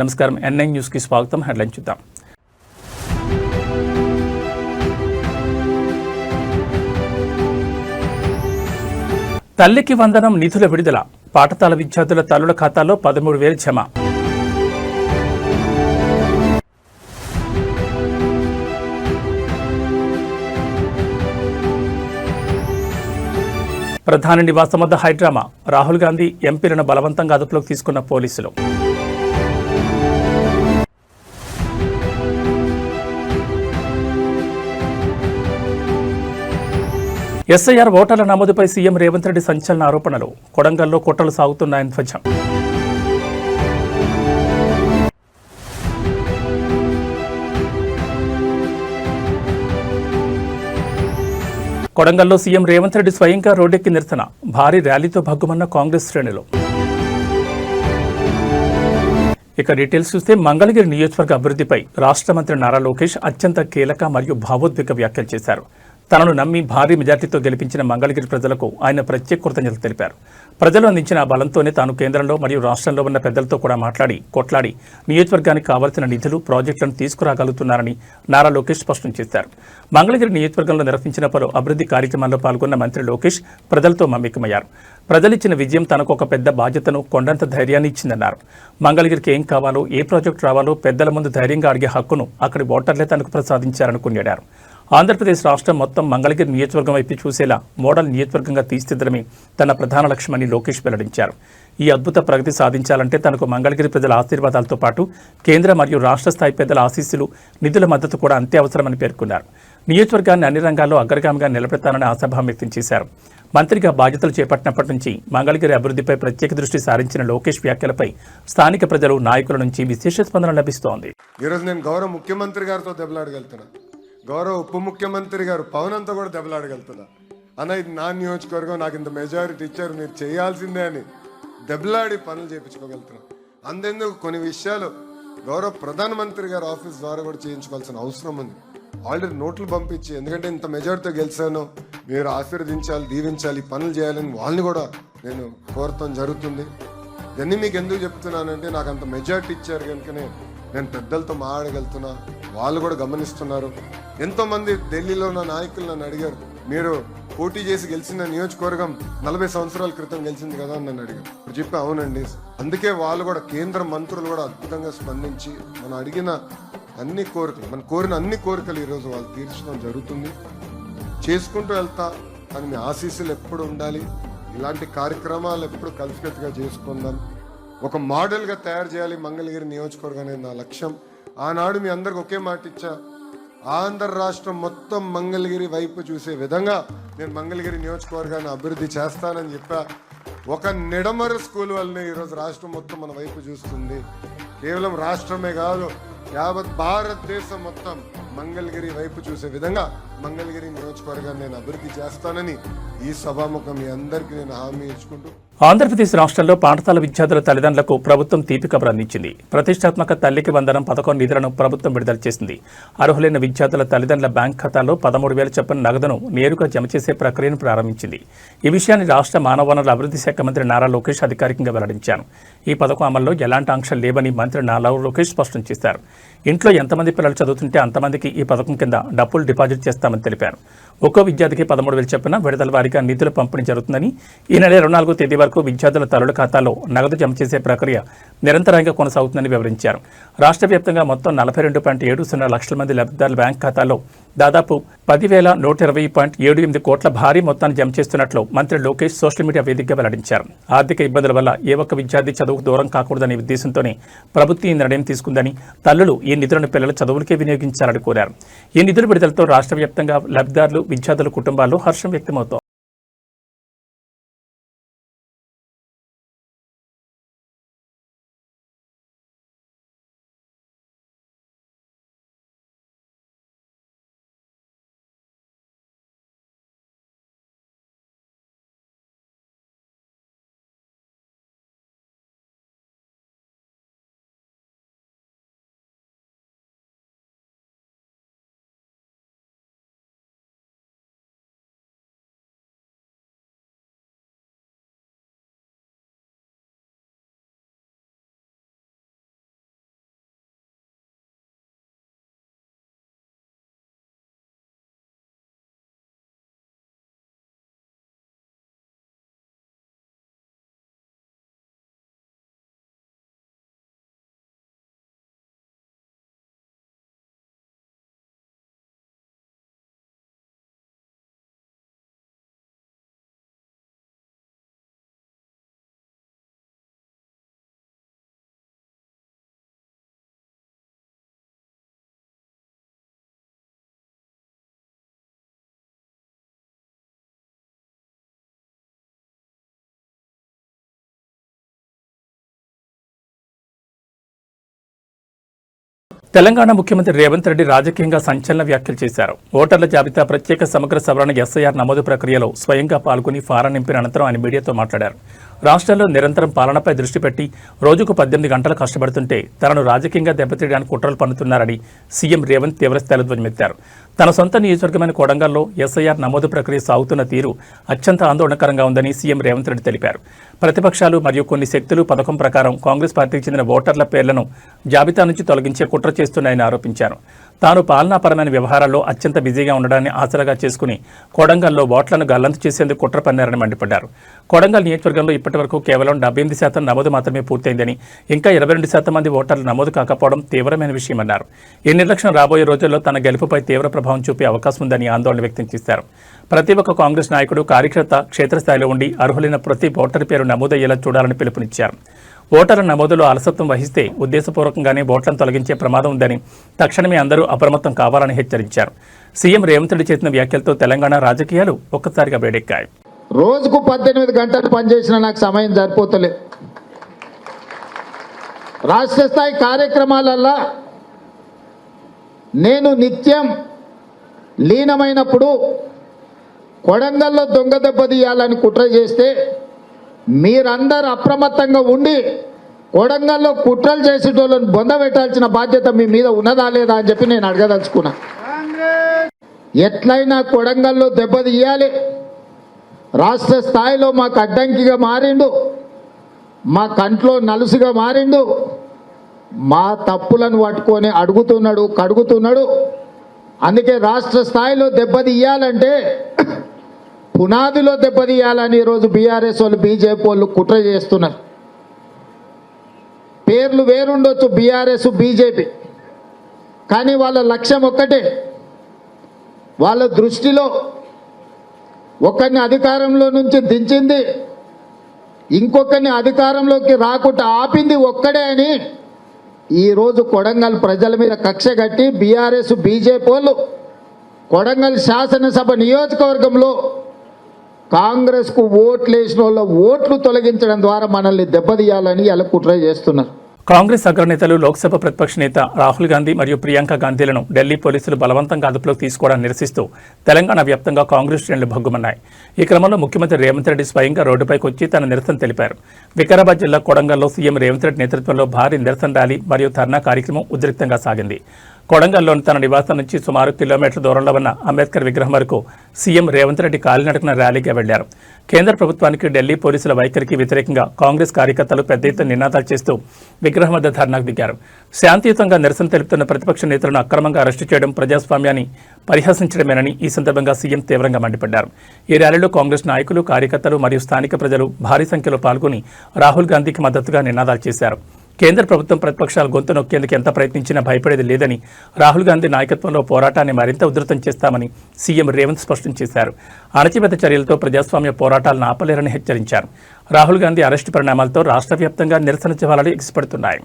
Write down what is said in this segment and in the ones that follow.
నమస్కారం. N9 news కి స్వాగతం. హెడ్లైన్ చూద్దాం. తల్లికి వందనం నిధుల విడుదల. పాఠశాల విద్యార్థుల తల్లుల ఖాతాలో 13,000 జమ. ప్రధాని నివాసం వద్ద హైడ్రామా. రాహుల్ గాంధీ ఎంపీలను బలవంతంగా అదుపులోకి తీసుకున్న పోలీసులు. ఎస్ఐఆర్ ఓటర్ల నమోదుపై సీఎం రేవంత్ రెడ్డి సంచలన ఆరోపణలు. కొడంగల్లో కుట్రలు సాగుతున్నాయని ధ్వజం. కొడంగల్లో సీఎం రేవంత్ రెడ్డి స్వయంగా రోడ్డెక్కి నిరసన. భారీ ర్యాలీతో భగ్గుమన్న కాంగ్రెస్ శ్రేణులు. ఇక డీటెయిల్స్ చూస్తే మంగళగిరి నియోజకవర్గ అభివృద్ధిపై రాష్ట్ర మంత్రి నారా లోకేష్ అత్యంత కీలక మరియు భావోద్వేగ వ్యాఖ్యలు చేశారు. తనను నమ్మి భారీ మెజార్టీతో గెలిపించిన మంగళగిరి ప్రజలకు ఆయన ప్రత్యేక కృతజ్ఞతలు తెలిపారు. ప్రజలు అందించిన బలంతోనే తాను కేంద్రంలో మరియు రాష్ట్రంలో ఉన్న పెద్దలతో కూడా కొట్లాడి నియోజకవర్గానికి కావాల్సిన నిధులు, ప్రాజెక్టులను తీసుకురాగలుగుతున్నారని నారా లోకేష్ స్పష్టం చేశారు. మంగళగిరి నియోజకవర్గంలో నిర్వహించిన పలు అభివృద్ధి కార్యక్రమాల్లో పాల్గొన్న మంత్రి లోకేష్ ప్రజలతో మమేకమయ్యారు. ప్రజలిచ్చిన విజయం తనకు ఒక పెద్ద బాధ్యతను, కొండంత ధైర్యాన్ని ఇచ్చిందన్నారు. మంగళగిరికి ఏం కావాలో, ఏ ప్రాజెక్టు రావాలో పెద్దల ముందు ధైర్యంగా అడిగే హక్కును అక్కడి ఓటర్లే తనకు ప్రసాదించారని కొనియాడారు. ఆంధ్రప్రదేశ్ రాష్ట్రం మొత్తం మంగళగిరి నియోజకవర్గం వైపు చూసేలా మోడల్ నియోజకవర్గంగా తీర్చిదిద్దడమే తన ప్రధాన లక్ష్యమని లోకేష్ వెల్లడించారు. ఈ అద్భుత ప్రగతి సాధించాలంటే తనకు మంగళగిరి ప్రజల ఆశీర్వాదాలతో పాటు కేంద్ర మరియు రాష్ట్ర స్థాయి పెద్దల ఆశీస్సులు, నిధుల మద్దతు కూడా అంతే అవసరమని పేర్కొన్నారు. నియోజకవర్గాన్ని అన్ని రంగాల్లో అగ్రగామిగా నిలబెడతానని ఆశాభావం వ్యక్తం చేశారు. మంత్రిగా బాధ్యతలు చేపట్టినప్పటి నుంచి మంగళగిరి అభివృద్ధిపై ప్రత్యేక దృష్టి సారించిన లోకేష్ వ్యాఖ్యలపై స్థానిక ప్రజలు, నాయకుల నుంచి విశేష స్పందన లభిస్తోంది. ఈరోజు నేను గౌరవ ముఖ్యమంత్రి గారితో దెబ్బలాడగలుగుతున్నా, గౌరవ ఉప ముఖ్యమంత్రి గారు పవన్ అంతా కూడా దెబ్బలాడగలుగుతున్నా. అన్న ఇది నా నియోజకవర్గం, నాకు ఇంత మెజారిటీ ఇచ్చారు, మీరు చేయాల్సిందే అని దెబ్బలాడి పనులు చేయించుకోగలుగుతున్నాం. అంతెందుకు కొన్ని విషయాలు గౌరవ ప్రధానమంత్రి గారి ఆఫీస్ ద్వారా కూడా చేయించుకోవాల్సిన అవసరం ఉంది. ఆల్రెడీ నోట్లు పంపించి, ఎందుకంటే ఇంత మెజారిటీతో గెలిచాను, మీరు ఆశీర్వదించాలి, దీవించాలి, పనులు చేయాలని వాళ్ళని కూడా నేను కోరటం జరుగుతుంది. ఇవన్నీ మీకు ఎందుకు చెప్తున్నానంటే నాకు అంత మెజారిటీ ఇచ్చారు కనుకనే నేను పెద్దలతో మాట్లాడగలుగుతున్నా, వాళ్ళు కూడా గమనిస్తున్నారు. ఎంతోమంది ఢిల్లీలో ఉన్న నాయకులు నన్ను అడిగారు, మీరు పోటీ చేసి గెలిచిన నియోజకవర్గం 40 సంవత్సరాల క్రితం గెలిచింది కదా అని నన్ను అడిగారు. ఇప్పుడు చెప్పి అవునండి. అందుకే వాళ్ళు కూడా కేంద్ర మంత్రులు కూడా అద్భుతంగా స్పందించి మనం అడిగిన అన్ని కోరికలు, మనం కోరిన అన్ని కోరికలు ఈరోజు వాళ్ళు తీర్చడం జరుగుతుంది. చేసుకుంటూ వెళ్తా, కానీ మీ ఆశీస్సులు ఎప్పుడు ఉండాలి. ఇలాంటి కార్యక్రమాలు ఎప్పుడు కలిసికట్టుగా చేసుకుందాం, ఒక మోడల్గా తయారు చేయాలి మంగళగిరి నియోజకవర్గం అనేది నా లక్ష్యం. ఆనాడు మీ అందరికి ఒకే మాట ఇచ్చా, ఆంధ్ర రాష్ట్రం మొత్తం మంగళగిరి వైపు చూసే విధంగా నేను మంగళగిరి నియోజకవర్గాన్ని అభివృద్ధి చేస్తానని చెప్పా. ఒక నిడమర స్కూల్ వల్లనే ఈరోజు రాష్ట్రం మొత్తం మన వైపు చూస్తుంది. కేవలం రాష్ట్రమే కాదు, యావత్ భారతదేశం మొత్తం మంగళగిరి వైపు చూసే విధంగా మంగళగిరి నియోజకవర్గాన్ని నేను అభివృద్ధి చేస్తానని ఈ సభాముఖం మీ అందరికీ నేను హామీ ఇచ్చుకుంటూ, ఆంధ్రప్రదేశ్ రాష్ట్రంలో పాఠశాల విద్యార్థుల తల్లిదండ్రులకు ప్రభుత్వం తీపి కబురు అందించింది. ప్రతిష్టాత్మక తల్లికి వందనం పథకం నిధులను ప్రభుత్వం విడుదల చేసింది. అర్హులైన విద్యార్థుల తల్లిదండ్రుల బ్యాంక్ ఖాతాలో 13,000 చొప్పున నగదును నేరుగా జమ చేసే ప్రక్రియను ప్రారంభించింది. ఈ విషయాన్ని రాష్ట్ర మానవ వనరుల అభివృద్ధి శాఖ మంత్రి నారా లోకేష్ అధికారికంగా వెల్లడించారు. ఈ పథకం అమల్లో ఎలాంటి ఆంక్షలు లేవని మంత్రి నారా లోకేష్ స్పష్టం చేశారు. ఇంట్లో ఎంతమంది పిల్లలు చదువుతుంటే అంతమందికి ఈ పథకం కింద డబ్బులు డిపాజిట్ చేస్తామని తెలిపారు. ఒక్కో విద్యార్థికి 13,000 చొప్పున విడుదల వారీగా నిధుల పంపిణీ జరుగుతుందని, ఈ నెల 24వ తేదీ వరకు విద్యార్థుల తల్లుల ఖాతాలో నగదు జమ చేసే ప్రక్రియ నిరంతరంగా కొనసాగుతుందని వివరించారు. రాష్ట్ర వ్యాప్తంగా మొత్తం 42.70 లక్షల మంది లబ్ధిదారుల బ్యాంక్ ఖాతాలో దాదాపు 10,120.78 కోట్ల భారీ మొత్తాన్ని జమ చేస్తున్నట్లు మంత్రి లోకేష్ సోషల్ మీడియా వేదికగా వెల్లడించారు. ఆర్థిక ఇబ్బందుల వల్ల ఏ ఒక్క విద్యార్థి చదువుకు దూరం కాకూడదనే ఉద్దేశంతోనే ప్రభుత్వం ఈ నిర్ణయం తీసుకుందని, తల్లులు ఈ నిధులను పిల్లల చదువులకే వినియోగించాలని కోరారు. ఈ నిధుల విడుదలతో రాష్ట్ర వ్యాప్తంగా లబ్ధిదారులు, విద్యార్థుల కుటుంబాల్లో హర్షం వ్యక్తమవుతోంది. తెలంగాణ ముఖ్యమంత్రి రేవంత్ రెడ్డి రాజకీయంగా సంచలన వ్యాఖ్యలు చేశారు. ఓటర్ల జాబితా ప్రత్యేక సమగ్ర సవరణ ఎస్ఐఆర్ నమోదు ప్రక్రియలో స్వయంగా పాల్గొని ఫారం నింపిన అనంతరం ఆయన మీడియాతో మాట్లాడారు. రాష్ట్రంలో నిరంతరం పాలనపై దృష్టి పెట్టి రోజుకు 18 గంటలు కష్టపడుతుంటే తనను రాజకీయంగా దెబ్బతీయడానికి కుట్రలు పన్నుతున్నారని సీఎం రేవంత్ తీవ్రస్థాయిలో ధ్వజమెత్తారు. తన సొంత నియోజకవర్గమైన కొడంగల్లో ఎస్ఐఆర్ నమోదు ప్రక్రియ సాగుతున్న తీరు అత్యంత ఆందోళనకరంగా ఉందని సీఎం రేవంత్ రెడ్డి తెలిపారు. ప్రతిపక్షాలు మరియు కొన్ని శక్తులు పథకం ప్రకారం కాంగ్రెస్ పార్టీకి చెందిన ఓటర్ల పేర్లను జాబితా నుంచి తొలగించే కుట్ర చేస్తున్నాయని ఆరోపించారు. తాను పాలనాపరమైన వ్యవహారాల్లో అత్యంత బిజీగా ఉండడాన్ని ఆసరాగా చేసుకుని కొడంగల్లో ఓట్లను గల్లంతు చేసేందుకు కుట్ర పన్నారని మండిపడ్డారు. కొడంగల్ నియోజకవర్గంలో ఇప్పటివరకు కేవలం 78% నమోదు మాత్రమే పూర్తయిందని, ఇంకా 22% మంది ఓటర్లు నమోదు కాకపోవడం తీవ్రమైన విషయమన్నారు. ఈ నిర్లక్ష్యం రాబోయే రోజుల్లో తన గెలుపుపై తీవ్ర ప్రభావం చూపే అవకాశం ఉందని ఆందోళన వ్యక్తం చేశారు. ప్రతి ఒక్క కాంగ్రెస్ నాయకుడు కార్యకర్త క్షేత్రస్థాయిలో ఉండి అర్హులైన ప్రతి ఓటరు పేరు నమోదయ్యేలా చూడాలని పిలుపునిచ్చారు. ఓటర్ల నమోదులో అలసత్వం వహిస్తే ఉద్దేశపూర్వకంగానే ఓట్లను తొలగించే ప్రమాదం ఉందని, తక్షణమే అందరూ అప్రమత్తం కావాలని హెచ్చరించారు. సీఎం రేవంత్ రెడ్డి చేసిన వ్యాఖ్యలతో తెలంగాణ రాజకీయాలు ఒక్కసారిగా వేడెక్కాయి. రోజుకు 18 గంటలు పనిచేసిన నాకు సమయం సరిపోతలే. రాష్ట్ర స్థాయి కార్యక్రమాలల్లో నేను నిత్యం లీనమైనప్పుడు కొడంగల్లో దొంగ దెబ్బ తీయాలని కుట్ర చేస్తే మీరందరూ అప్రమత్తంగా ఉండి కొడంగల్లో కుట్రలు చేసేటోళ్ళని బొందబెట్టాల్సిన బాధ్యత మీ మీద ఉన్నదా లేదా అని చెప్పి నేను అడగదలుచుకున్నా. ఎట్లయినా కొడంగల్లో దెబ్బ తీయాలి. రాష్ట్ర స్థాయిలో మాకు అడ్డంకిగా మారిండు, మా కంట్లో నలుసుగా మారిండు, మా తప్పులను పట్టుకొని అడుగుతున్నాడు, కడుగుతున్నాడు. అందుకే రాష్ట్ర స్థాయిలో దెబ్బతీయాలంటే పునాదిలో దెబ్బతీయాలని ఈరోజు బీఆర్ఎస్ వాళ్ళు, బీజేపీ వాళ్ళు కుట్ర చేస్తున్నారు. పేర్లు వేరుండొచ్చు బీఆర్ఎస్, బీజేపీ, కానీ వాళ్ళ లక్ష్యం ఒక్కటే. వాళ్ళ దృష్టిలో ఒకరిని అధికారంలో నుంచి దించింది, ఇంకొకరిని అధికారంలోకి రాకుండా ఆపింది ఒక్కడే అని ఈరోజు కొడంగల్ ప్రజల మీద కక్ష కట్టి బీఆర్ఎస్, బీజేపీ వాళ్ళు కొడంగల్ శాసనసభ నియోజకవర్గంలో కాంగ్రెస్కు ఓట్లు వేసిన వాళ్ళ ఓట్లు తొలగించడం ద్వారా మనల్ని దెబ్బతీయాలని ఇలా కుట్ర చేస్తున్నారు. కాంగ్రెస్ అగ్రనేతలు, లోక్సభ ప్రతిపక్ష నేత రాహుల్ గాంధీ మరియు ప్రియాంక గాంధీలను ఢిల్లీ పోలీసులు బలవంతంగా అదుపులోకి తీసుకోవడాన్ని నిరసిస్తూ తెలంగాణ వ్యాప్తంగా కాంగ్రెస్ శ్రేణులు భగ్గుమన్నాయి. ఈ క్రమంలో ముఖ్యమంత్రి రేవంత్ రెడ్డి స్వయంగా రోడ్డుపైకి వచ్చి తన నిరసన తెలిపారు. వికారాబాద్ జిల్లా కొడంగల్లో సీఎం రేవంత్ రెడ్డి నేతృత్వంలో భారీ నిరసన ర్యాలీ మరియు ధర్నా కార్యక్రమం ఉద్రిక్తంగా సాగింది. కొడంగల్లోని తన నివాసం నుంచి సుమారు కిలోమీటర్ల దూరంలో ఉన్న అంబేద్కర్ విగ్రహం వరకు సీఎం రేవంత్ రెడ్డి కాలినడకన ర్యాలీగా వెళ్లారు. కేంద్ర ప్రభుత్వానికి, ఢిల్లీ పోలీసుల వైఖరికి వ్యతిరేకంగా కాంగ్రెస్ కార్యకర్తలు పెద్ద ఎత్తున నినాదాలు చేస్తూ విగ్రహం వద్ద ధర్నాకు దిగారు. శాంతియుతంగా నిరసన తెలుపుతున్న ప్రతిపక్ష నేతలను అక్రమంగా అరెస్టు చేయడం ప్రజాస్వామ్యాన్ని పరిహసించడమేనని ఈ సందర్భంగా సీఎం తీవ్రంగా మండిపడ్డారు. ఈ ర్యాలీలో కాంగ్రెస్ నాయకులు, కార్యకర్తలు మరియు స్థానిక ప్రజలు భారీ సంఖ్యలో పాల్గొని రాహుల్ గాంధీకి మద్దతుగా నినాదాలు చేశారు. కేంద్ర ప్రభుత్వం ప్రతిపక్షాలు గొంతు నొక్కేందుకు ఎంత ప్రయత్నించినా భయపడేది లేదని, రాహుల్ గాంధీ నాయకత్వంలో పోరాటాన్ని మరింత ఉధృతం చేస్తామని సీఎం రేవంత్ స్పష్టం చేశారు. అణచివేత చర్యలతో ప్రజాస్వామ్య పోరాటాలను ఆపలేరని హెచ్చరించారు. రాహుల్ గాంధీ అరెస్టు పరిణామాలతో రాష్ట్ర వ్యాప్తంగా నిరసన జ్వాలలు ఎగిసిపడుతున్నాయి.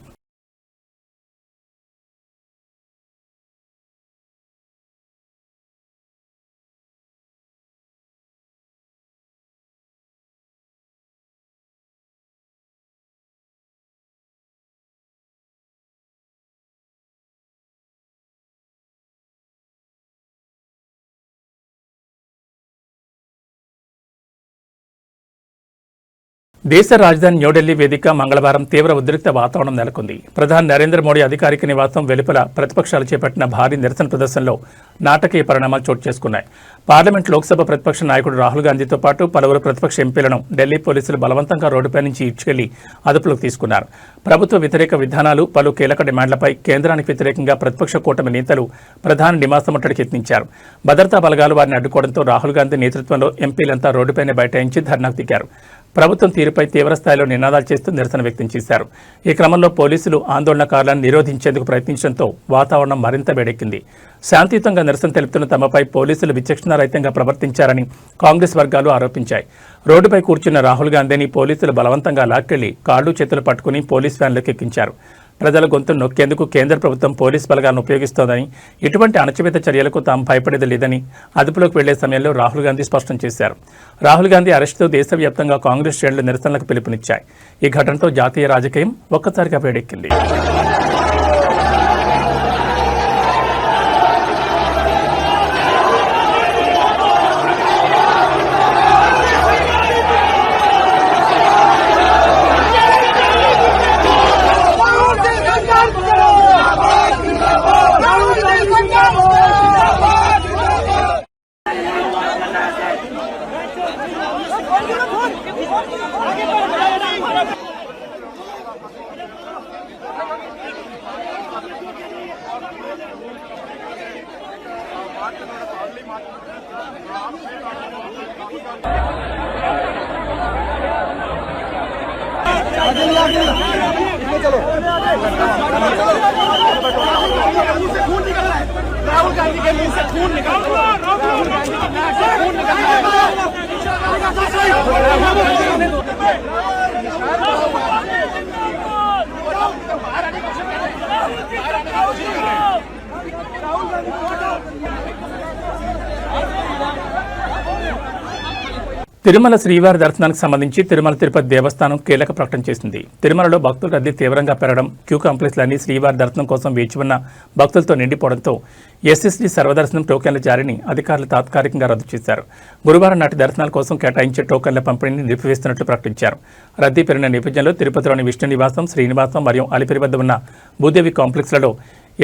దేశ రాజధాని న్యూఢిల్లీ వేదిక మంగళవారం తీవ్ర ఉద్రిక్త వాతావరణం నెలకొంది. ప్రధాని నరేంద్ర మోడీ అధికారిక నివాసం వెలుపల ప్రతిపక్షాలు చేపట్టిన భారీ నిరసన ప్రదర్శనలో నాటకీయ పరిణామాలు చోటు చేసుకున్నాయి. పార్లమెంట్, లోక్సభ ప్రతిపక్ష నాయకుడు రాహుల్ గాంధీతో పాటు పలువురు ప్రతిపక్ష ఎంపీలను ఢిల్లీ పోలీసులు బలవంతంగా రోడ్డుపై నుంచి ఈడ్చుకెళ్లి అదుపులోకి తీసుకున్నారు. ప్రభుత్వ వ్యతిరేక విధానాలు, పలు కీలక డిమాండ్లపై కేంద్రానికి వ్యతిరేకంగా ప్రతిపక్ష కూటమి నేతలు ప్రధాని నివాసం ముట్టడికి యత్నించారు. భద్రతా బలగాలు వారిని అడ్డుకోవడంతో రాహుల్ గాంధీ నేతృత్వంలో ఎంపీలంతా రోడ్డుపైనే బైఠాయించి ధర్నాకు దిగారు. ప్రభుత్వం తీరుపై తీవ్రస్థాయిలో నినాదాలు చేస్తూ నిరసన వ్యక్తం చేశారు. ఈ క్రమంలో పోలీసులు ఆందోళనకారులను నిరోధించేందుకు ప్రయత్నించడంతో వాతావరణం మరింత వేడెక్కింది. శాంతియుతంగా నిరసన తెలుపుతున్న తమపై పోలీసులు విచక్షణారహితంగా ప్రవర్తించారని కాంగ్రెస్ వర్గాలు ఆరోపించాయి. రోడ్డుపై కూర్చున్న రాహుల్ గాంధీని పోలీసులు బలవంతంగా లాక్కెళ్లి కాళ్లు చేతులు పట్టుకుని పోలీస్ వ్యాన్లోకి ఎక్కించారు. ప్రజల గొంతు నొక్కేందుకు కేంద్ర ప్రభుత్వం పోలీస్ బలగాలను ఉపయోగిస్తోందని, ఇటువంటి అణచివేత చర్యలకు తాము భయపడేది లేదని అదుపులోకి వెళ్లే సమయంలో రాహుల్ గాంధీ స్పష్టం చేశారు. రాహుల్ గాంధీ అరెస్టుతో దేశవ్యాప్తంగా కాంగ్రెస్ శ్రేణులు నిరసనలకు పిలుపునిచ్చాయి. ఈ ఘటనతో జాతీయ రాజకీయం ఒక్కసారిగా వేడెక్కింది. राहुल गांधी के मुंह से खून निकल रहा है। राहुल गांधी की नाक से खून निकल रहा తిరుమల శ్రీవారి దర్శనానికి సంబంధించి తిరుమల తిరుపతి దేవస్థానం కీలక ప్రకటన చేసింది. తిరుమలలో భక్తుల రద్దీ తీవ్రంగా పెరగడం, క్యూ కాంప్లెక్స్లన్నీ శ్రీవారి దర్శనం కోసం వేచి ఉన్న భక్తులతో నిండిపోవడంతో ఎస్ఎస్డీ సర్వదర్శనం టోకెన్ల జారీని అధికారులు తాత్కాలికంగా రద్దు చేశారు. గురువారం నాటి దర్శనాల కోసం కేటాయించే టోకెన్ల పంపిణీని నిలిపివేస్తున్నట్లు ప్రకటించారు. రద్దీ పెరిగిన నేపథ్యంలో తిరుపతిలోని విష్ణు నివాసం, శ్రీనివాసం మరియు అలిపిరి వద్ద ఉన్న భూదేవి కాంప్లెక్స్లలో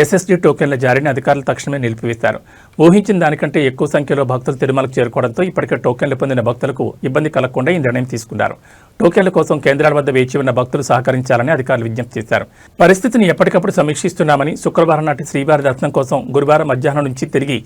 ఎస్ఎస్డీ టోకెన్ల జారీని అధికారులు తక్షణమే నిలిపివేశారు. ఊహించిన దానికంటే ఎక్కువ సంఖ్యలో భక్తులు తిరుమలకు చేరుకోవడంతో ఇప్పటికే టోకెన్లు పొందిన భక్తులకు ఇబ్బంది కలగకుండా ఈ నిర్ణయం తీసుకున్నారు. టోకెన్ల కోసం కేంద్రాల వద్ద వేచి ఉన్న భక్తులు సహకరించాలని అధికారులు విజ్ఞప్తి చేశారు. పరిస్థితిని ఎప్పటికప్పుడు సమీక్షిస్తున్నామని, శుక్రవారం నాటి శ్రీవారి దర్శనం కోసం గురువారం మధ్యాహ్నం నుంచి తిరిగి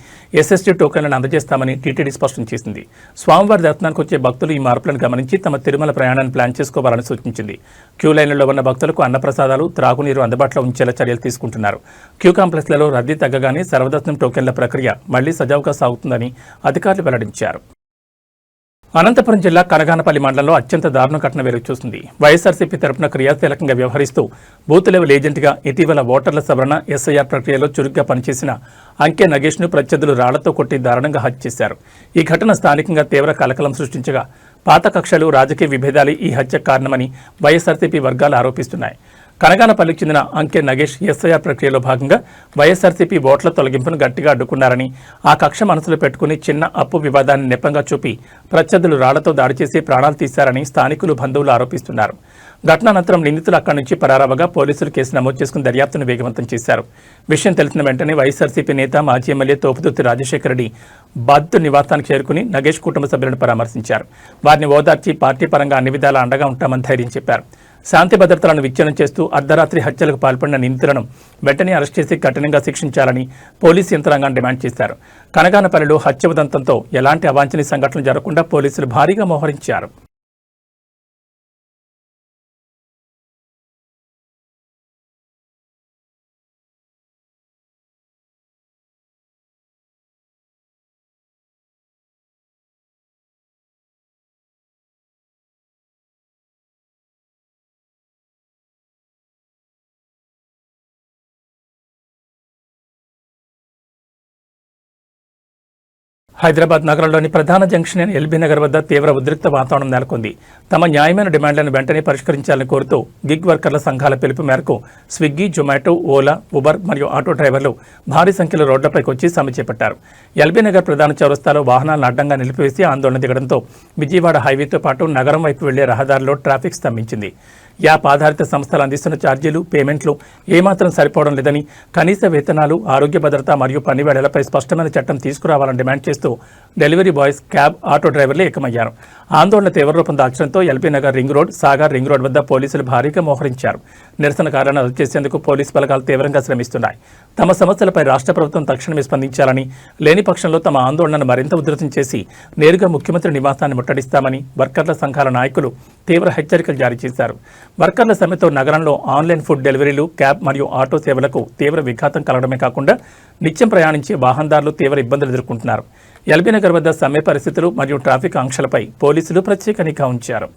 ఎస్ఎస్డీ టోకెన్లను అందజేస్తామని టీటీడీ స్పష్టం చేసింది. స్వామివారి దర్శనానికి వచ్చే భక్తులు ఈ మార్పులను గమనించి తమ తిరుమల ప్రయాణాన్ని ప్లాన్ చేసుకోవాలని సూచించింది. క్యూ లైన్లలో ఉన్న భక్తులకు అన్నప్రసాదాలు, త్రాగునీరు అందుబాటులో ఉంచేలా చర్యలు తీసుకుంటున్నారు. క్యూ కాంప్లెక్స్లలో రద్దీ తగ్గగానే సర్వదర్శనం టోకెన్ల ప్రక్రియ మళ్లీ సజావుగా సాగుతుందని అధికారులు వెల్లడించారు. అనంతపురం జిల్లా కనగానపల్లి మండలంలో అత్యంత దారుణ ఘటన వెలుగుచూసింది. వైఎస్ఆర్సీపీ తరపున క్రియాశీలకంగా వ్యవహరిస్తూ బూత్ లెవెల్ ఏజెంట్గా ఇటీవల ఓటర్ల సవరణ ఎస్ఐఆర్ ప్రక్రియలో చురుగ్గా పనిచేసిన అంకే నగేష్ను ప్రత్యర్థులు రాళ్లతో కొట్టి దారుణంగా హత్య చేశారు. ఈ ఘటన స్థానికంగా తీవ్ర కలకలం సృష్టించగా పాత కక్షలు, రాజకీయ విభేదాలే ఈ హత్యకు కారణమని వైఎస్ఆర్సీపీ వర్గాలు ఆరోపిస్తున్నాయి. కనగానపల్లికి చెందిన అంకే నగేష్ ఎస్ఐఆర్ ప్రక్రియలో భాగంగా వైఎస్ఆర్సీపీ ఓట్ల తొలగింపును గట్టిగా అడ్డుకున్నారని, ఆ కక్ష మనసులో పెట్టుకుని చిన్న అప్పు వివాదాన్ని నెపంగా చూపి ప్రత్యర్థులు రాళ్లతో దాడి చేసి ప్రాణాలు తీశారని స్థానికులు, బంధువులు ఆరోపిస్తున్నారు. ఘటనానంతరం నిందితులు అక్కడి నుంచి పరారవగా పోలీసులు కేసు నమోదు చేసుకుని దర్యాప్తును వేగవంతం చేశారు. విషయం తెలిసిన వెంటనే వైఎస్ఆర్సీపీ నేత, మాజీ ఎమ్మెల్యే తోపుదుర్తి రాజశేఖర రెడ్డి బాధితుడి నివాసానికి చేరుకుని నగేష్ కుటుంబ సభ్యులను పరామర్శించారు. వారిని ఓదార్చి పార్టీ పరంగా అన్ని విధాలా అండగా ఉంటామని ధైర్యం చెప్పారు. శాంతి భద్రతలను విచ్ఛిన్నం చేస్తూ అర్ధరాత్రి హత్యలకు పాల్పడిన నిందితులను వెంటనే అరెస్ట్ చేసి కఠినంగా శిక్షించాలని పోలీసు యంత్రాంగాన్ని డిమాండ్ చేశారు. కనగానపల్లిలో హత్య ఉదంతంతో ఎలాంటి అవాంఛనీయ సంఘటనలు జరగకుండా పోలీసులు భారీగా మోహరించారు. హైదరాబాద్ నగరంలోని ప్రధాన జంక్షన్ అయిన ఎల్బీ నగర్ వద్ద తీవ్ర ఉద్రిక్త వాతావరణం నెలకొంది. తమ న్యాయమైన డిమాండ్లను వెంటనే పరిష్కరించాలని కోరుతూ గిగ్ వర్కర్ల సంఘాల పిలుపు మేరకు స్విగ్గీ, జొమాటో, ఓలా, ఉబర్ మరియు ఆటో డ్రైవర్లు భారీ సంఖ్యలో రోడ్లపైకి వచ్చి సమ్మె చేపట్టారు. ఎల్బీ నగర్ ప్రధాన చౌరస్తాలో వాహనాలను అడ్డంగా నిలిపివేసి ఆందోళన దిగడంతో విజయవాడ హైవేతో పాటు నగరం వైపు వెళ్లే రహదారిలో ట్రాఫిక్ స్తంభించింది. యాప్ ఆధారిత సంస్థలు అందిస్తున్న ఛార్జీలు, పేమెంట్లు ఏమాత్రం సరిపోవడం లేదని, కనీస వేతనాలు, ఆరోగ్య భద్రత మరియు పని వేళలపై స్పష్టమైన చట్టం తీసుకురావాలని డిమాండ్ చేస్తూ డెలివరీ బాయ్స్, క్యాబ్, ఆటో డ్రైవర్లు ఏకమయ్యారు. ఆందోళన తీవ్రరూపం దాల్చడంతో LB Nagar ring road, Sagar ring road వద్ద పోలీసులు భారీగా మోహరించారు. నిరసనకారులను అదుపు చేసేందుకు పోలీసు బలగాలు తీవ్రంగా శ్రమిస్తున్నాయి. తమ సమస్యలపై రాష్ట్ర ప్రభుత్వం తక్షణమే స్పందించాలని, లేని పక్షంలో తమ ఆందోళనను మరింత ఉధృతం చేసి నేరుగా ముఖ్యమంత్రి నివాసాన్ని ముట్టడిస్తామని వర్కర్ల సంఘాల నాయకులు తీవ్ర హెచ్చరికలు జారీ చేశారు. వర్కర్ల సమ్మెతో నగరంలో ఆన్లైన్ ఫుడ్ డెలివరీలు, క్యాబ్ మరియు ఆటో సేవలకు తీవ్ర విఘాతం కలగడమే కాకుండా నిత్యం ప్రయాణించే వాహనదారులు తీవ్ర ఇబ్బందులు ఎదుర్కొంటున్నారు. ఎల్బీ నగర్ వద్ద సమ్మె పరిస్థితులు మరియు ట్రాఫిక్ ఆంక్షలపై పోలీసులు ప్రత్యేక నిఘా ఉంచారు.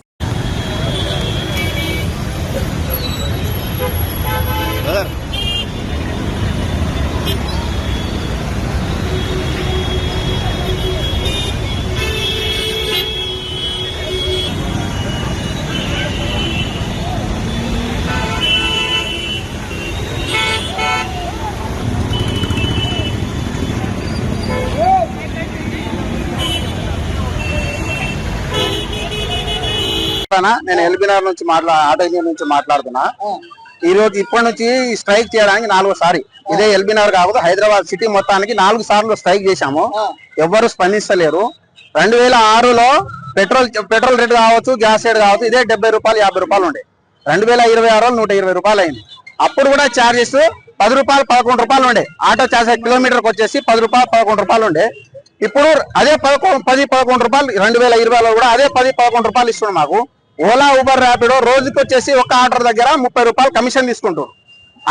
నేను ఎల్బీ నగర్ నుంచి ఆటో యూనియన్ నుంచి మాట్లాడుతున్నా. ఈ రోజు ఇప్పటి నుంచి స్ట్రైక్ చేయడానికి 4వ సారి. ఇదే ఎల్బీ నగర్ కాకపోతే హైదరాబాద్ సిటీ మొత్తానికి 4 సార్లు స్ట్రైక్ చేశాము. ఎవ్వరు స్పందిస్తలేరు. 2006లో పెట్రోల్ రేట్ కావచ్చు, గ్యాస్ రేట్ కావచ్చు, ఇదే 70 రూపాయలు 50 రూపాయలు ఉండే. 2026లో 120 రూపాయలు అయింది. అప్పుడు కూడా ఛార్జెస్ 10 రూపాయలు 11 రూపాయలు ఉండే. ఆటో ఛార్జ్ కిలోమీటర్కి వచ్చేసి 10 రూపాయలు 11 రూపాయలు ఉండే. ఇప్పుడు అదే 10-11 రూపాయలు 2020లో కూడా అదే 10-11 రూపాయలు ఇస్తున్నాడు మాకు. ఓలా, ఉబర్, ర్యాపిడో రోజుకి వచ్చేసి ఒక ఆర్డర్ దగ్గర 30 రూపాయలు కమిషన్ తీసుకుంటారు.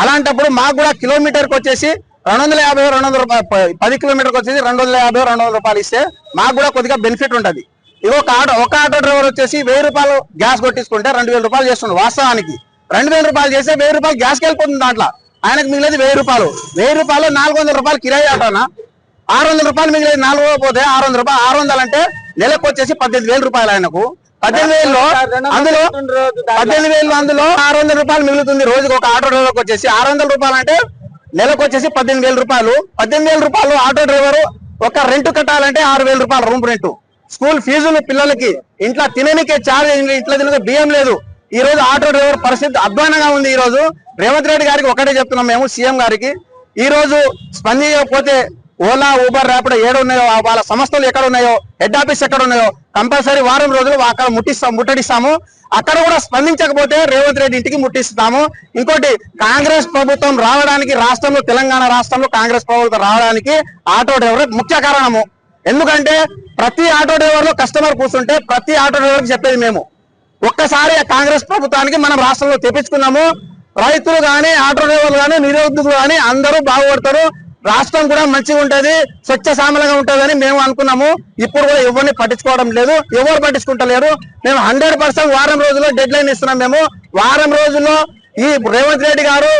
అలాంటప్పుడు మాకు కూడా కిలోమీటర్కి వచ్చేసి 250 200 రూపాయలు, 10 కిలోమీటర్కి వచ్చేసి 250 200 రూపాయలు ఇస్తే మాకు కూడా కొద్దిగా బెనిఫిట్ ఉంటది. ఇది ఒక ఆటో డ్రైవర్ వచ్చేసి 1000 రూపాయలు గ్యాస్ కొట్టించుకుంటే 2000 రూపాయలు చేస్తుండే. వాస్తవానికి 2000 రూపాయలు చేస్తే 1000 రూపాయలు గ్యాస్కి వెళ్ళిపోతుంది. దాంట్లో ఆయనకు మిగిలేదు 1000 రూపాయలు. 1000 రూపాయలు 400 రూపాయలు కిరాయి ఆటోనా, 600 రూపాయలు మిగిలేదు. 400 పోతే 600 రూపాయలు, 600 అంటే నెలకు వచ్చేసి 18,000 రూపాయలు ఆయనకు. 18,000లో అందులో 600 రూపాయలు మిగులుతుంది రోజుకి. ఒక ఆటో డ్రైవర్కి వచ్చేసి 600 రూపాయలు అంటే నెలకు వచ్చేసి 18,000 రూపాయలు. 18,000 రూపాయలు ఆటో డ్రైవర్ ఒక రెంట్ కట్టాలంటే 6,000 రూపాయలు రూమ్ రెంట్. స్కూల్ ఫీజులు పిల్లలకి, ఇంట్లో తిననికే చార్జ్, ఇంట్లో తినక బియ్యం లేదు. ఈ రోజు ఆటో డ్రైవర్ పరిస్థితి అధ్వానంగా ఉంది. ఈ రోజు రేవంత్ రెడ్డి గారికి ఒకటే చెప్తున్నాం మేము, సీఎం గారికి, ఈ రోజు స్పందించకపోతే ఓలా, ఊబర్, ర్యాపిడో ఏడు ఉన్నాయో, వాళ్ళ సంస్థలు ఎక్కడ ఉన్నాయో, హెడ్ ఆఫీస్ ఎక్కడ ఉన్నాయో కంపల్సరీ వారం రోజులు అక్కడ ముట్టడిస్తాము. అక్కడ కూడా స్పందించకపోతే రేవంత్ రెడ్డి ఇంటికి ముట్టిస్తాము. ఇంకోటి, కాంగ్రెస్ ప్రభుత్వం రావడానికి రాష్ట్రంలో, తెలంగాణ రాష్ట్రంలో కాంగ్రెస్ ప్రభుత్వం రావడానికి ఆటో డ్రైవర్ ముఖ్య కారణము. ఎందుకంటే ప్రతి ఆటో డ్రైవర్ లో కస్టమర్ కూర్చుంటే ప్రతి ఆటో డ్రైవర్కి చెప్పేది మేము, ఒక్కసారి కాంగ్రెస్ ప్రభుత్వానికి మనం రాష్ట్రంలో తెప్పించుకున్నాము. రైతులు కానీ, ఆటో డ్రైవర్లు కానీ, నిరుద్యోగులు కానీ అందరూ బాగుపడతారు, రాష్ట్రం కూడా మంచిగా ఉంటది, స్వచ్ఛ సామలంగా ఉంటదని మేము అనుకున్నాము. ఇప్పుడు కూడా ఎవరిని పట్టించుకోవడం లేదు, ఎవరు పట్టించుకుంటలేరు. మేము 100% వారం రోజుల్లో డెడ్ లైన్ ఇస్తున్నాం. మేము వారం రోజుల్లో ఈ రేవంత్ రెడ్డి గారు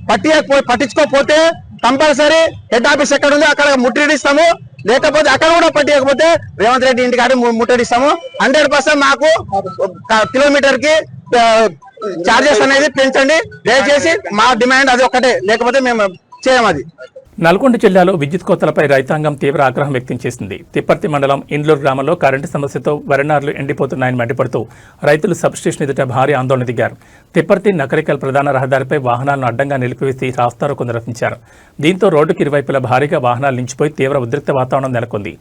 పట్టించుకోకపోతే కంపల్సరీ హెడ్ ఆఫీస్ ఎక్కడ ఉందో అక్కడ ముట్టడిస్తాము. లేకపోతే అక్కడ కూడా పట్టించకపోతే రేవంత్ రెడ్డి ఇంటికాడ ముట్టడిస్తాము. 100% మాకు కిలోమీటర్ కి చార్జెస్ అనేది పెంచండి దయచేసి. మా డిమాండ్ అది ఒక్కటే, లేకపోతే మేము చేయం. అది నల్గొండ జిల్లాలో విద్యుత్ కోతలపై రైతాంగం తీవ్ర ఆగ్రహం వ్యక్తం చేసింది. తిప్పర్తి మండలం ఇండ్లూరు గ్రామంలో కరెంటు సమస్యతో వరినార్లు ఎండిపోతున్నాయని మండిపడుతూ రైతులు సబ్స్టేషన్ ఎదుట భారీ ఆందోళన దిగారు. తిప్పర్తి నకరికల్ ప్రధాన రహదారిపై వాహనాలను అడ్డంగా నిలిపివేసి రాస్తారోకో నిర్వహించారు. దీంతో రోడ్డుకి ఇరువైపులా భారీగా వాహనాలు నిలిచిపోయి తీవ్ర ఉద్రిక్త వాతావరణం నెలకొంది.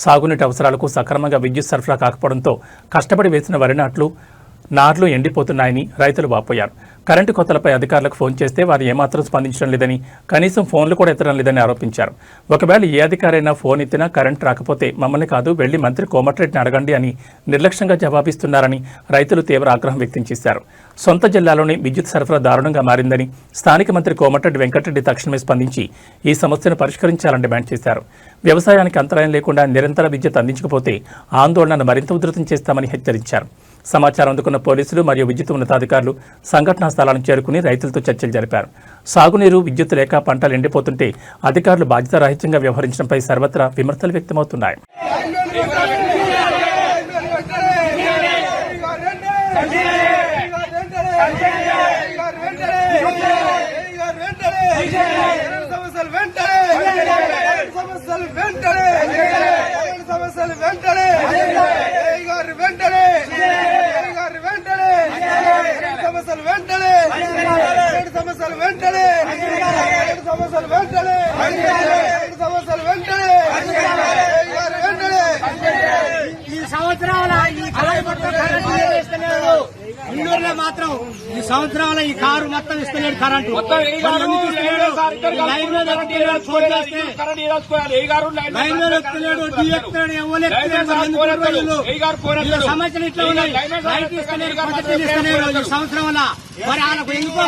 సాగునీటి అవసరాలకు సక్రమంగా విద్యుత్ సరఫరా కాకపోవడంతో కష్టపడి వేసిన వరినాట్లు నార్లు ఎండిపోతున్నాయని రైతులు వాపోయారు. కరెంటు కోతలపై అధికారులకు ఫోన్ చేస్తే వారు ఏమాత్రం స్పందించడం లేదని, కనీసం ఫోన్లు కూడా ఎత్తడం లేదని ఆరోపించారు. ఒకవేళ ఏ అధికారైనా ఫోన్ ఎత్తినా కరెంటు రాకపోతే మమ్మల్ని కాదు, వెళ్లి మంత్రి కోమటిరెడ్డిని అడగండి అని నిర్లక్ష్యంగా జవాబిస్తున్నారని రైతులు తీవ్ర ఆగ్రహం వ్యక్తం చేశారు. సొంత జిల్లాలోని విద్యుత్ సరఫరా దారుణంగా మారిందని, స్థానిక మంత్రి కోమటిరెడ్డి వెంకటరెడ్డి తక్షణమే స్పందించి ఈ సమస్యను పరిష్కరించాలని డిమాండ్ చేశారు. వ్యవసాయానికి అంతరాయం లేకుండా నిరంతర విద్యుత్ అందించకపోతే ఆందోళనను మరింత ఉధృతం చేస్తామని హెచ్చరించారు. సమాచారం అందుకున్న పోలీసులు మరియు విద్యుత్ ఉన్నతాధికారులు సంఘటనా స్థలానికి చేరుకుని రైతులతో చర్చలు జరిపారు. సాగునీరు, విద్యుత్ లేక పంటలు ఎండిపోతుంటే అధికారులు బాధ్యతారాహిత్యంగా వ్యవహరించడంపై సర్వత్రా విమర్శలు వ్యక్తమవుతున్నాయి. ఇండోర్లో మాత్రం ఈ సంవత్సరాల ఈ కారు మొత్తం ఇస్తలేడు కరెంటు. సమస్యలు ఇట్లా ఉన్నాయి. రైతు ఇస్తలేడు, ఈ సంవత్సరం వల్ల మరి వాళ్ళకు ఎందుకో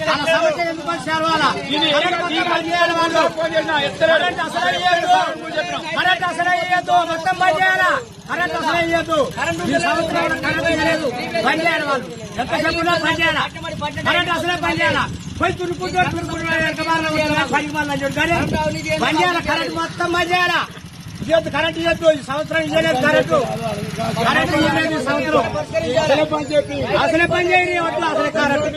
సమస్య ఎందుకు వచ్చారు? కరెంట్ అసలు వేయద్దు, మొత్తం బంద్ చేయాలా? కరెంట్ అసలు వేయద్దు. ఈ సంవత్సరం కరెంట్ వేయలేదు, బంద్ చేయాలి. వాళ్ళు ఎంత చెప్పున్నా బంద్ చేయాలా? కరెంట్ అసలే బంద్ చేయాలా? పోయి తురుకుంటారు, బంద్ చేయాలా? కరెంట్ మొత్తం బంద్ చేయాలా? ఇవ్వద్దు, కరెంట్ ఇవ్వద్దు. ఈ సంవత్సరం ఇవ్వలేదు కరెంటు, కరెంట్ ఇవ్వలేదు ఈ సంవత్సరం. అసలే పని చేయని అసలే కరెంట్.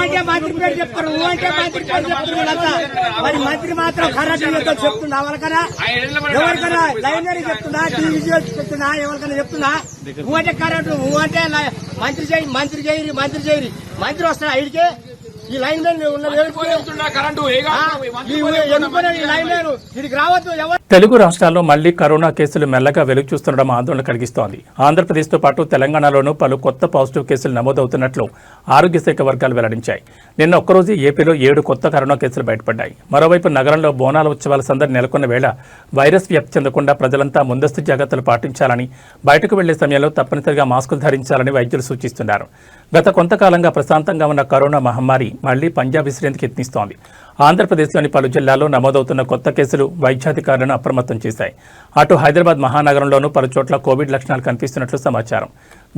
అంటే మంత్రి పేరు చెప్తారు, అంటే మంత్రి పేరు చెప్తున్నారు. మరి మంత్రి మాత్రం కరెంట్ ఇవ్వద్దు చెప్తున్నా ఎవరికైనా? ఎవరికైనా లైనరీ చెప్తున్నా, టీవీ చెప్తున్నా, ఎవరికైనా చెప్తున్నా? అంటే కరెంటు అంటే మంత్రి చేయి, మంత్రి చేయరి, మంత్రి చేయరి. మంత్రి వస్తాడు ఐడికే ఈ లైన్ మ్యాన్ కరెంటు ఈ లైన్ మ్యాన్ వీడికి రావద్దు ఎవరు. తెలుగు రాష్ట్రాల్లో మళ్లీ కరోనా కేసులు మెల్లగా వెలుగు చూస్తుండడం ఆందోళన కలిగిస్తోంది. ఆంధ్రప్రదేశ్తో పాటు తెలంగాణలోనూ పలు కొత్త పాజిటివ్ కేసులు నమోదవుతున్నట్లు ఆరోగ్య శాఖ వర్గాలు వెల్లడించాయి. నిన్న ఒక్కరోజు ఏపీలో 7 కొత్త కరోనా కేసులు బయటపడ్డాయి. మరోవైపు నగరంలో బోనాల ఉత్సవాల సందడి నెలకొన్న వేళ వైరస్ వ్యాప్తి చెందకుండా ప్రజలంతా ముందస్తు జాగ్రత్తలు పాటించాలని, బయటకు వెళ్లే సమయంలో తప్పనిసరిగా మాస్కులు ధరించాలని వైద్యులు సూచిస్తున్నారు. గత కొంతకాలంగా ప్రశాంతంగా ఉన్న కరోనా మహమ్మారి మళ్లీ పంజా విసిరేందుకు యత్నిస్తోంది. ఆంధ్రప్రదేశ్లోని పలు జిల్లాల్లో నమోదవుతున్న కొత్త కేసులు వైద్యాధికారులను అప్రమత్తం చేశాయి. అటు హైదరాబాద్ మహానగరంలోనూ పలు చోట్ల కోవిడ్ లక్షణాలు కనిపిస్తున్నట్లు సమాచారం.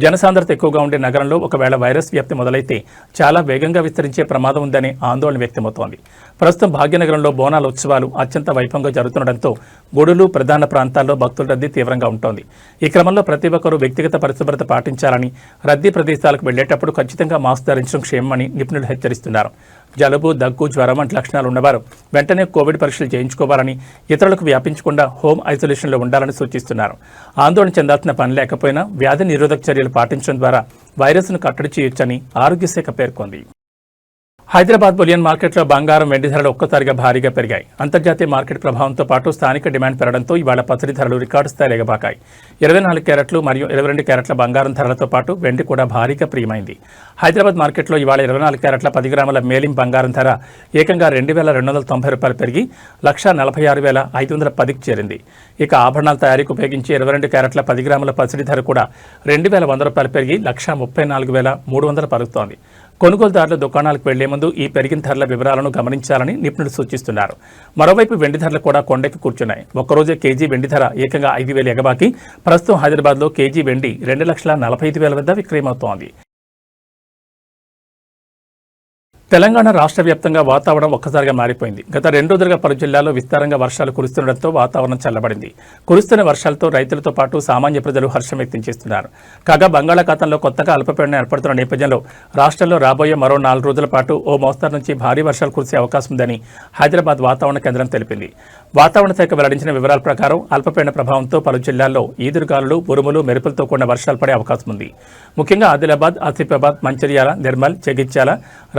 జనసాంద్రత ఎక్కువగా ఉండే నగరంలో ఒకవేళ వైరస్ వ్యాప్తి మొదలైతే చాలా వేగంగా విస్తరించే ప్రమాదం ఉందనే ఆందోళన వ్యక్తమవుతోంది. ప్రస్తుతం భాగ్యనగరంలో బోనాల ఉత్సవాలు అత్యంత వైభవంగా జరుగుతుండటంతో గుడులు, ప్రధాన ప్రాంతాల్లో భక్తుల రద్దీ తీవ్రంగా ఉంటోంది. ఈ క్రమంలో ప్రతి ఒక్కరూ వ్యక్తిగత పరిశుభ్రత పాటించాలని, రద్దీ ప్రదేశాలకు వెళ్లేటప్పుడు ఖచ్చితంగా మాస్క్ ధరించడం క్షేమమని నిపుణులు హెచ్చరిస్తున్నారు. జలుబు, దగ్గు, జ్వరం వంటి లక్షణాలు ఉన్నవారు వెంటనే కోవిడ్ పరీక్షలు చేయించుకోవాలని, ఇతరులకు వ్యాపించకుండా హోమ్ ఐసోలేషన్లో ఉండాలని సూచిస్తున్నారు. ఆందోళన చెందాల్సిన పని లేకపోయినా వ్యాధి నిరోధక చర్యలు పాటించడం ద్వారా వైరస్ను కట్టడి చేయొచ్చని ఆరోగ్య శాఖ పేర్కొంది. హైదరాబాద్ బులియన్ మార్కెట్లో బంగారం, వెండి ధరలు ఒక్కసారిగా భారీగా పెరిగాయి. అంతర్జాతీయ మార్కెట్ ప్రభావంతో పాటు స్థానిక డిమాండ్ పెరగడంతో ఇవాళ పసిడి ధరలు రికార్డు స్థాయిలో ఎగబాకాయి. 24 క్యారెట్లు మరియు 22 క్యారెట్ల బంగారం ధరలతో పాటు వెండి కూడా భారీగా ప్రియమైంది. హైదరాబాద్ మార్కెట్లో ఇవాళ 24 క్యారెట్ల 10 గ్రాముల మేలిం బంగారం ధర ఏకంగా ₹2,290 పెరిగి 1,46,510కి చేరింది. ఇక ఆభరణాల తయారీకి ఉపయోగించే 22 క్యారెట్ల 10 గ్రాముల పసిడి ధర కూడా ₹2,100 పెరిగి 1,34,300 పలుకుతోంది. కొనుగోలుదారులు దుకాణాలకు వెళ్లే ముందు ఈ పెరిగిన ధరల వివరాలను గమనించాలని నిపుణులు సూచిస్తున్నారు. మరోవైపు వెండి ధరలు కూడా కొండెక్కి కూర్చున్నాయి. ఒక్కరోజే కేజీ వెండి ధర ఏకంగా 5,000 ఎగబాకి ప్రస్తుతం హైదరాబాద్లో కేజీ వెండి 2,45,000 వద్ద విక్రయమవుతోంది. తెలంగాణ రాష్ట్ర వ్యాప్తంగా వాతావరణం ఒక్కసారిగా మారిపోయింది. గత 2 రోజులుగా పలు జిల్లాల్లో విస్తారంగా వర్షాలు కురుస్తుండటంతో వాతావరణం చల్లబడింది. కురుస్తున్న వర్షాలతో రైతులతో పాటు సామాన్య ప్రజలు హర్షం వ్యక్తం చేస్తున్నారు. కాగా బంగాళాఖాతంలో కొత్తగా అల్పపీడనం ఏర్పడుతున్న నేపథ్యంలో రాష్ట్రంలో రాబోయే మరో 4 రోజుల పాటు ఓ మోస్తరు నుంచి భారీ వర్షాలు కురిసే అవకాశం ఉందని హైదరాబాద్ వాతావరణ కేంద్రం తెలిపింది. వాతావరణ శాఖ వెల్లడించిన వివరాల ప్రకారం అల్పపీడన ప్రభావంతో పలు జిల్లాల్లో ఈదురుగాలులు, ఉరుములు, మెరుపులతో కూడిన వర్షాలు పడే అవకాశం ఉంది. ముఖ్యంగా ఆదిలాబాద్, ఆసిఫాబాద్, మంచిర్యాల, నిర్మల్, జగిత్యాల,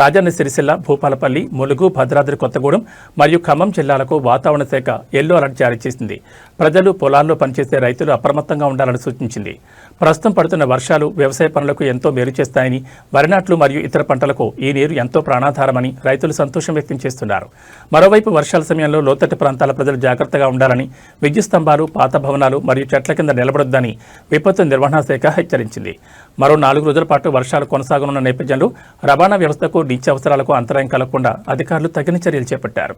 రాజన్న సిరిసిల్ల, భూపాలపల్లి, ములుగు, భద్రాద్రి కొత్తగూడెం మరియు ఖమ్మం జిల్లాలకు వాతావరణ శాఖ ఎల్లో అలర్ట్ జారీ చేసింది. ప్రజలు పొలాల్లో పనిచేసే రైతులు అప్రమత్తంగా ఉండాలని సూచించింది. ప్రస్తుతం పడుతున్న వర్షాలు వ్యవసాయ పనులకు ఎంతో మేలు చేస్తాయని, వరి నాట్లు మరియు ఇతర పంటలకు ఈ నీరు ఎంతో ప్రాణాధారమని రైతులు సంతోషం వ్యక్తం చేస్తున్నారు. మరోవైపు వర్షాల సమయంలో లోతట్టు ప్రాంతాల ప్రజలు జాగ్రత్తగా ఉండాలని, విద్యుత్ స్తంభాలు, పాత భవనాలు మరియు చెట్ల కింద నిలబడొద్దని విపత్తు నిర్వహణ శాఖ హెచ్చరించింది. మరో 4 రోజుల పాటు వర్షాలు కొనసాగనున్న నేపథ్యంలో రవాణా వ్యవస్థకు, నిత్యావసరాలకు అంతరాయం కలగకుండా అధికారులు తగిన చర్యలు చేపట్టారు.